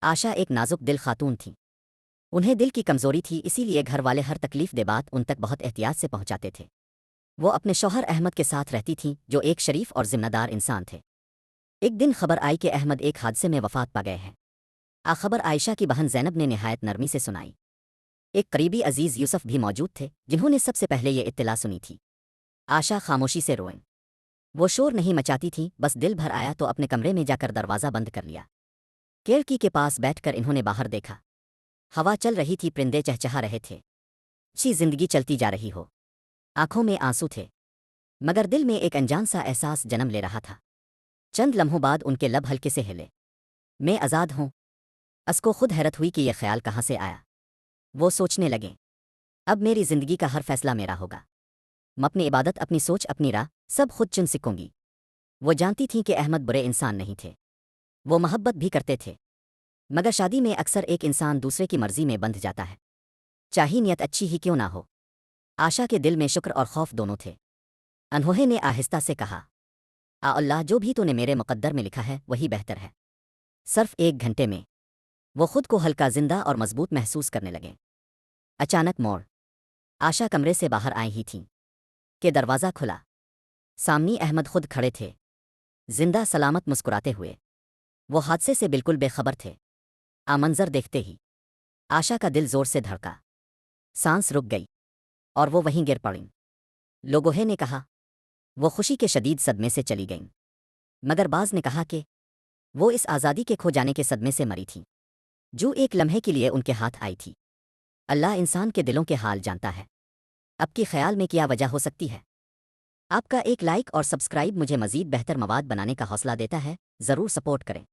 आशा एक नाजुक दिल खातून थी। उन्हें दिल की कमजोरी थी, इसीलिए घर वाले हर तकलीफ दे बात उन तक बहुत एहतियात से पहुंचाते थे। वो अपने शौहर अहमद के साथ रहती थीं, जो एक शरीफ और जिम्मेदार इंसान थे। एक दिन खबर आई कि अहमद एक हादसे में वफात पा गए हैं। खबर आयशा की बहन ज़ैनब ने निहायत नरमी से सुनाई। एक करीबी अजीज यूसुफ भी मौजूद थे, जिन्होंने सबसे पहले ये इत्तला सुनी थी। आशा खामोशी से रोईं। वो शोर नहीं मचाती थी, बस दिल भर आया तो अपने कमरे में जाकर दरवाज़ा बंद कर लिया। खिड़की के पास बैठकर इन्होंने बाहर देखा। हवा चल रही थी, परिंदे चहचहा रहे थे। अच्छी जिंदगी चलती जा रही हो। आंखों में आंसू थे, मगर दिल में एक अनजान सा एहसास जन्म ले रहा था। चंद लम्हों बाद उनके लब हल्के से हिले। मैं आज़ाद हूँ। असको खुद हैरत हुई कि यह ख्याल कहाँ से आया। वो सोचने लगे, अब मेरी जिंदगी का हर फैसला मेरा होगा। मैं अपनी इबादत, अपनी सोच, अपनी राह सब खुद चुन सकूंगी। वो जानती थीं कि अहमद बुरे इंसान नहीं थे। वो मोहब्बत भी करते थे, मगर शादी में अक्सर एक इंसान दूसरे की मर्जी में बंध जाता है, चाहे नियत अच्छी ही क्यों ना हो। आशा के दिल में शुक्र और खौफ दोनों थे। अनहोहे ने आहिस्ता से कहा, अल्लाह, जो भी तूने मेरे मुकद्दर में लिखा है वही बेहतर है। सिर्फ 1 घंटे में वो खुद को हल्का, जिंदा और मजबूत महसूस करने लगे। अचानक मोड़। आशा कमरे से बाहर आई ही थीं कि दरवाज़ा खुला। सामने अहमद खुद खड़े थे, जिंदा सलामत, मुस्कुराते हुए। वो हादसे से बिल्कुल बेखबर थे। मंजर देखते ही आशा का दिल जोर से धड़का, सांस रुक गई और वो वहीं गिर पड़ीं। लोगों ने कहा वो खुशी के शदीद सदमे से चली गईं, मगर बाज ने कहा कि वो इस आज़ादी के खो जाने के सदमे से मरी थीं, जो एक लम्हे के लिए उनके हाथ आई थी। अल्लाह इंसान के दिलों के हाल जानता है। अब के ख्याल में क्या वजह हो सकती है? आपका एक लाइक और सब्सक्राइब मुझे मज़ीद बेहतर मवाद बनाने का हौसला देता है। ज़रूर सपोर्ट करें।